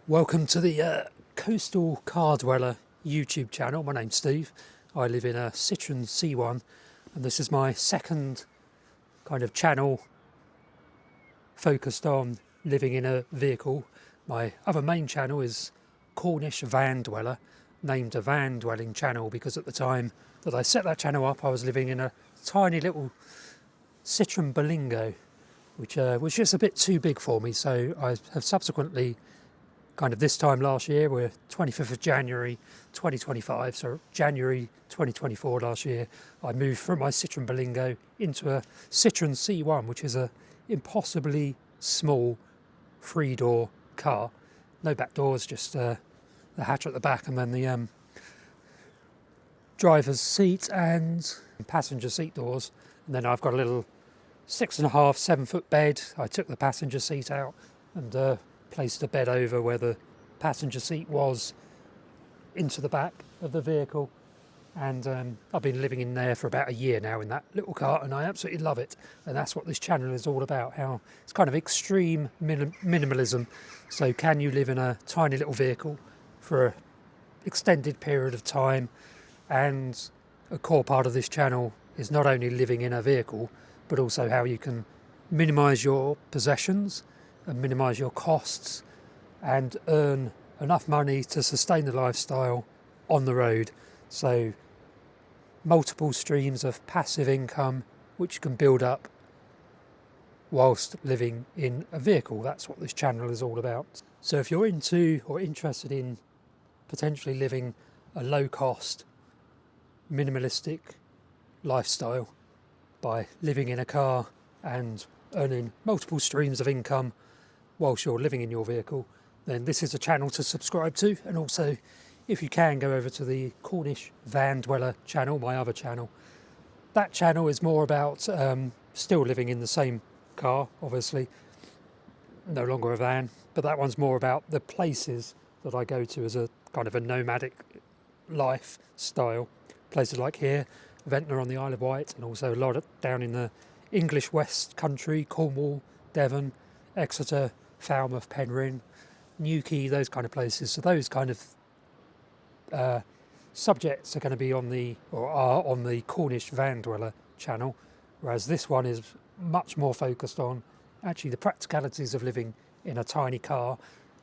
Welcome to the Coastal Car Dweller YouTube channel. My name's Steve. I live in a Citroen C1 and this is my second kind of channel focused on living in a vehicle. My other main channel is Cornish Van Dweller, named a van dwelling channel because at the time that I set that channel up I was living in a tiny little Citroen Berlingo which was just a bit too big for me, so I have subsequently kind of this time last year, we're 25th of January 2025, so January 2024 last year, I moved from my Citroen Berlingo into a Citroen C1, which is a impossibly small three-door car. No back doors, just the hatch at the back and then the driver's seat and passenger seat doors. And then I've got a little 6.5, 7-foot bed. I took the passenger seat out and placed a bed over where the passenger seat was into the back of the vehicle, and I've been living in there for about a year now in that little car and I absolutely love it. And that's what this channel is all about, how it's kind of extreme minimalism. So can you live in a tiny little vehicle for an extended period of time? And a core part of this channel is not only living in a vehicle but also how you can minimize your possessions and minimise your costs and earn enough money to sustain the lifestyle on the road. So multiple streams of passive income which can build up whilst living in a vehicle. That's what this channel is all about. So if you're into or interested in potentially living a low cost, minimalistic lifestyle by living in a car and earning multiple streams of income whilst you're living in your vehicle, then this is a channel to subscribe to. And also, if you can, go over to the Cornish Van Dweller channel, my other channel. That channel is more about still living in the same car, obviously, no longer a van, but that one's more about the places that I go to as a kind of a nomadic lifestyle. Places like here, Ventnor on the Isle of Wight, and also a lot down in the English West Country, Cornwall, Devon, Exeter, Falmouth, Penryn, Newquay, those kind of places. So those kind of subjects are going to be on the, or are on the Cornish Van Dweller channel, whereas this one is much more focused on actually the practicalities of living in a tiny car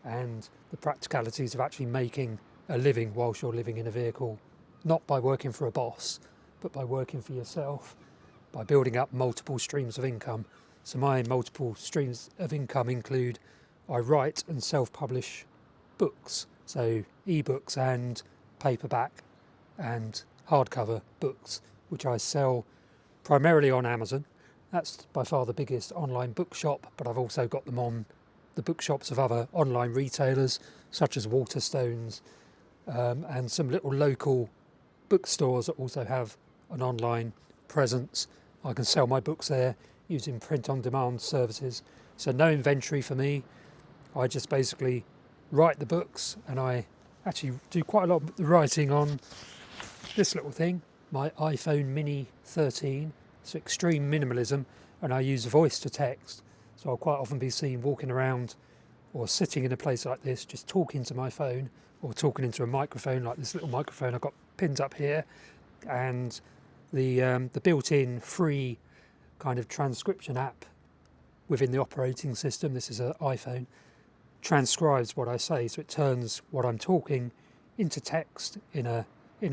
and the practicalities of actually making a living whilst you're living in a vehicle, not by working for a boss, but by working for yourself, by building up multiple streams of income. So my multiple streams of income include I write and self-publish books, so ebooks and paperback and hardcover books, which I sell primarily on Amazon. That's by far the biggest online bookshop, but I've also got them on the bookshops of other online retailers such as Waterstones and some little local bookstores that also have an online presence. I can sell my books there using print-on-demand services. So no inventory for me. I just basically write the books, and I actually do quite a lot of the writing on this little thing, my iPhone Mini 13. It's extreme minimalism, and I use voice to text. So I'll quite often be seen walking around or sitting in a place like this, just talking to my phone or talking into a microphone like this little microphone I've got pinned up here, and the built-in free kind of transcription app within the operating system, this is an iPhone, transcribes what I say, so it turns what I'm talking into text in a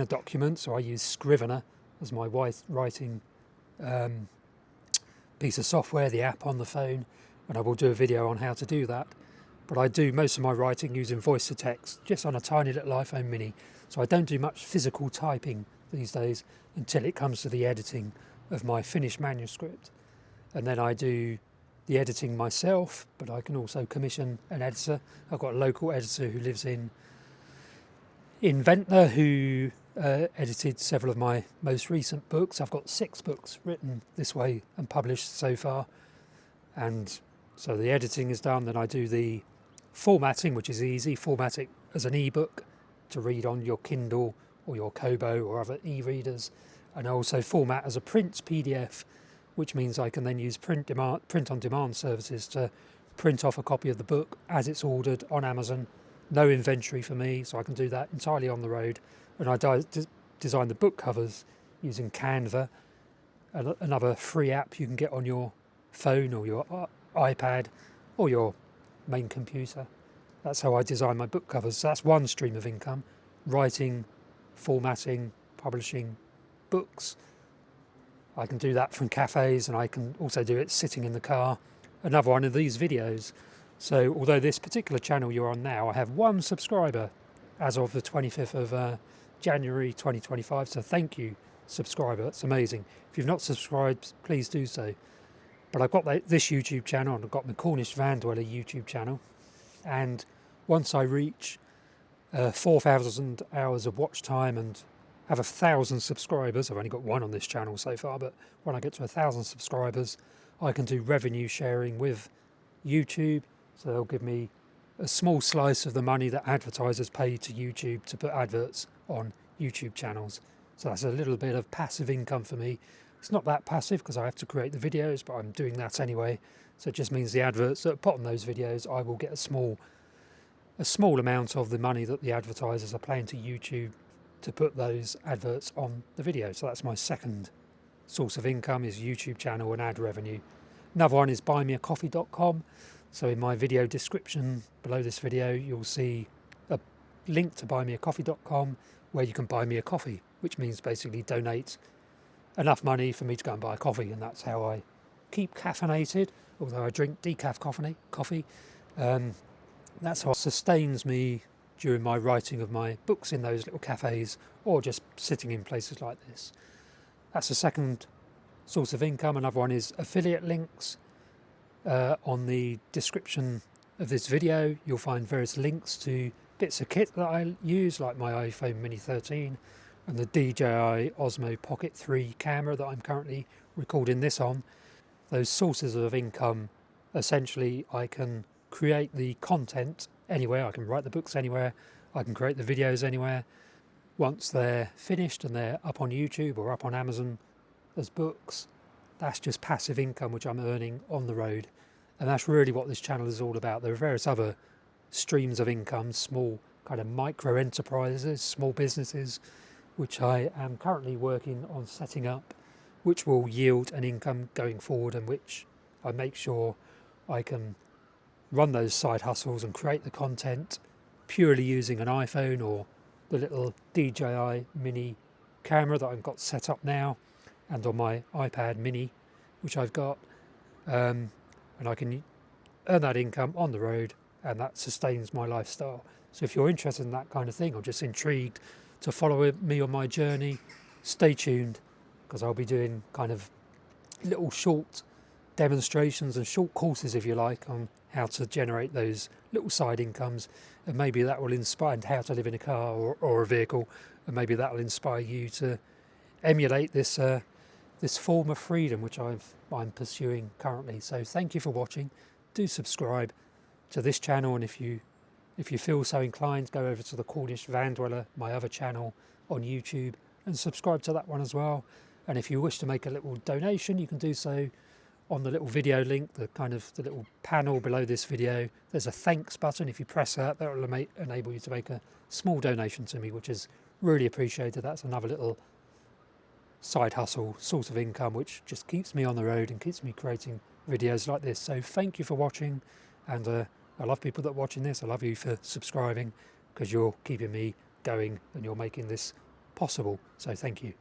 document. So I use Scrivener as my writing piece of software, the app on the phone, and I will do a video on how to do that. But I do most of my writing using voice to text, just on a tiny little iPhone Mini. So I don't do much physical typing these days until it comes to the editing of my finished manuscript. And then I do the editing myself, but I can also commission an editor. I've got a local editor who lives in Ventnor who edited several of my most recent books. I've got 6 books written this way and published so far. And so the editing is done, then I do the formatting, which is easy. Format it as an ebook to read on your Kindle or your Kobo or other e-readers. And I also format as a print PDF, which means I can then use print-on-demand services to print off a copy of the book as it's ordered on Amazon no inventory for me, so I can do that entirely on the road. And I design the book covers using Canva, another free app you can get on your phone or your iPad or your main computer. That's how I design my book covers. So that's one stream of income: writing, formatting, publishing books. I can do that from cafes, and I can also do it sitting in the car. Another one of these videos. So although this particular channel you're on now, I have one subscriber as of the 25th of January 2025. So thank you, subscriber. That's amazing. If you've not subscribed, please do so. But I've got this YouTube channel, and I've got my Cornish Van Dweller YouTube channel. And once I reach 4,000 hours of watch time and have 1,000 subscribers, I've only got one on this channel so far, but when I get to 1,000 subscribers, I can do revenue sharing with YouTube. So they'll give me a small slice of the money that advertisers pay to YouTube to put adverts on YouTube channels. So that's a little bit of passive income for me. It's not that passive because I have to create the videos, but I'm doing that anyway. So it just means the adverts that are put on those videos, I will get a small amount of the money that the advertisers are paying to YouTube to put those adverts on the video. So that's my second source of income, is YouTube channel and ad revenue. Another one is buymeacoffee.com. So in my video description below this video, you'll see a link to buymeacoffee.com where you can buy me a coffee, which means basically donate enough money for me to go and buy a coffee. And that's how I keep caffeinated, although I drink decaf coffee. That's what sustains me during my writing of my books in those little cafes, or just sitting in places like this. That's the second source of income. Another one is affiliate links. On the description of this video, you'll find various links to bits of kit that I use, like my iPhone Mini 13 and the DJI Osmo Pocket 3 camera that I'm currently recording this on. Those sources of income, essentially, I can create the content anywhere. I can write the books anywhere. I can create the videos anywhere. Once they're finished and they're up on YouTube or up on Amazon as books, that's just passive income which I'm earning on the road. And that's really what this channel is all about. There are various other streams of income, small kind of micro enterprises, small businesses, which I am currently working on setting up, which will yield an income going forward, and which I make sure I can run those side hustles and create the content purely using an iPhone or the little DJI mini camera that I've got set up now, and on my iPad mini, which I've got, and I can earn that income on the road, and that sustains my lifestyle. So if you're interested in that kind of thing, or just intrigued to follow me on my journey, stay tuned, because I'll be doing kind of little short demonstrations and short courses, if you like, on how to generate those little side incomes, and maybe that will inspire, and how to live in a car or a vehicle, and maybe that will inspire you to emulate this this form of freedom which I'm pursuing currently. So thank you for watching. Do subscribe to this channel, and if you feel so inclined, go over to the Cornish Van Dweller, my other channel on YouTube, and subscribe to that one as well. And if you wish to make a little donation, you can do so on the little video link, the little panel below this video. There's a thanks button. If you press that, that will enable you to make a small donation to me, which is really appreciated. That's another little side hustle, source of income, which just keeps me on the road and keeps me creating videos like this. So thank you for watching, and I love people that are watching this. I love you for subscribing, because you're keeping me going and you're making this possible. So thank you.